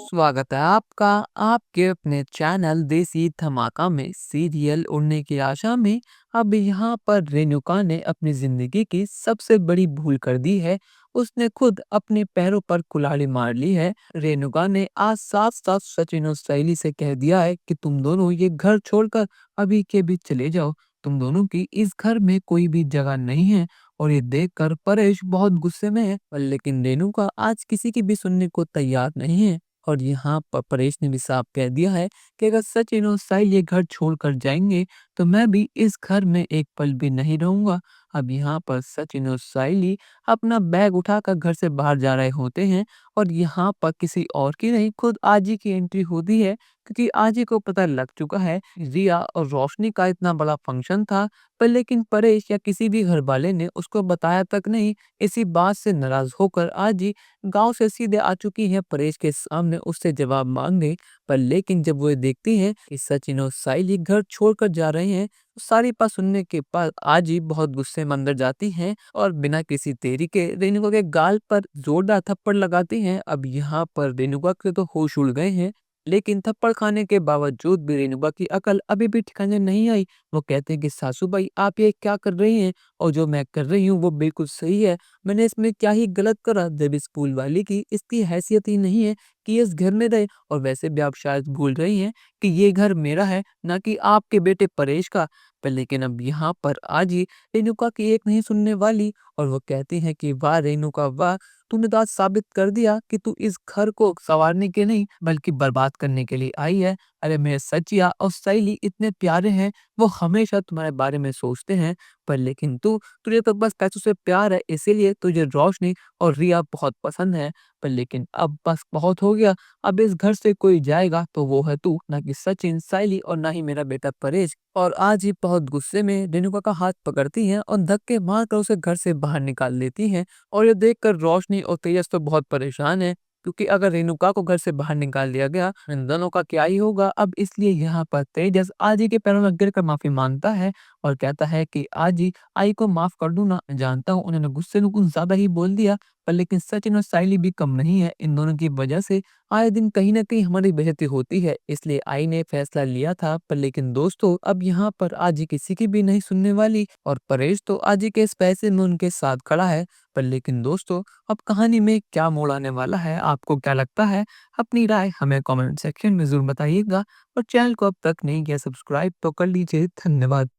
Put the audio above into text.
स्वागत है आपका आपके अपने चैनल देसी धमाका में। सीरियल उड़ने की आशा में अब यहाँ पर रेणुका ने अपनी जिंदगी की सबसे बड़ी भूल कर दी है। उसने खुद अपने पैरों पर कुल्हाड़ी मार ली है। रेणुका ने आज साफ साफ सचिन और सहेली से कह दिया है कि तुम दोनों ये घर छोड़कर अभी के भी चले जाओ। तुम दोनों की इस घर में कोई भी जगह नहीं है। और ये देखकर परेश बहुत गुस्से में है, पर लेकिन रेणुका आज किसी की भी सुनने को तैयार नहीं है। और यहाँ पर परेश ने भी साफ कह दिया है कि अगर सचिन और साहिल ये घर छोड़कर जाएंगे तो मैं भी इस घर में एक पल भी नहीं रहूंगा। अब यहाँ पर सचिन और साहिल अपना बैग उठाकर घर से बाहर जा रहे होते हैं। और यहाँ पर किसी और की नहीं, खुद आजी की एंट्री होती है, क्योंकि आजी को पता लग चुका है रिया और रोशनी का इतना बड़ा फंक्शन था। पर लेकिन परेश या किसी भी घर वाले ने उसको बताया तक नहीं। इसी बात से नाराज होकर आजी गांव से सीधे आ चुकी है परेश के सामने उससे जवाब मांगने। पर लेकिन जब वो देखती है कि सचिन और साहिल ये घर छोड़कर जा रहे हैं, तो सारी बात सुनने के बाद आजी बहुत गुस्से में अंदर जाती हैं और बिना किसी देरी के रेणुका के गाल पर जोरदार थप्पड़ लगाती हैं। अब यहाँ पर रेणुका के तो होश उड़ गए हैं, लेकिन थप्पड़ खाने के बावजूद भी रेणुका की अकल अभी भी ठिकाने नहीं आई। वो कहते हैं कि सासू भाई आप ये क्या कर रही हैं, और जो मैं कर रही हूँ वो बिल्कुल सही है। मैंने इसमें क्या ही गलत करा जब इस स्कूल वाली की इसकी हैसियत ही नहीं है कि ये इस घर में रहे। और वैसे भी आप शायद भूल रही हैं कि ये घर मेरा है, ना कि आपके बेटे परेश का। पर लेकिन अब यहाँ पर आज ही रेणुका की एक नहीं सुनने वाली, और वो कहती हैं कि वाह रेणुका वाह, तूने तो आज साबित कर दिया कि तू इस घर को संवारने के नहीं बल्कि बर्बाद करने के लिए आई है। अरे मेरे सचिया और सहेली इतने प्यारे हैं, वो हमेशा तुम्हारे बारे में सोचते हैं। पर लेकिन तुझे तो बस पैसों से प्यार है, इसीलिए तुझे रोशनी और रिया बहुत पसंद है। पर लेकिन अब बस बहुत हो गया। अब इस घर से कोई जाएगा तो वो है तू, ना कि सचिन, साइली और ना ही मेरा बेटा परेश। और आज ही बहुत गुस्से में रेणुका का हाथ पकड़ती हैं और धक्के मारकर उसे घर से बाहर निकाल देती हैं। और ये देखकर रोशनी और तेजस तो बहुत परेशान है, क्योंकि अगर रेणुका को घर से बाहर निकाल दिया गया इन दोनों का क्या ही होगा। अब इसलिए यहाँ पर तेजस आजी के पैरों में गिरकर माफी मांगता है और कहता है कि आजी आई को माफ कर दूं ना, मैं जानता हूँ उन्होंने गुस्से में कुछ ज्यादा ही बोल दिया, पर लेकिन सचिन और साइली भी कम नहीं है। इन दोनों की वजह से आए दिन कहीं ना कहीं हमारी बेइज्जती होती है, इसलिए आई ने फैसला लिया था। पर लेकिन दोस्तों अब यहाँ पर आजी किसी की भी नहीं सुनने वाली, और परेश तो आजी के इस पैसे में उनके साथ खड़ा है। पर लेकिन दोस्तों अब कहानी में क्या मोड़ आने वाला है, आपको क्या लगता है? अपनी राय हमें कमेंट सेक्शन में जरूर बताइएगा। और चैनल को अब तक नहीं किया सब्सक्राइब तो कर लीजिए। धन्यवाद।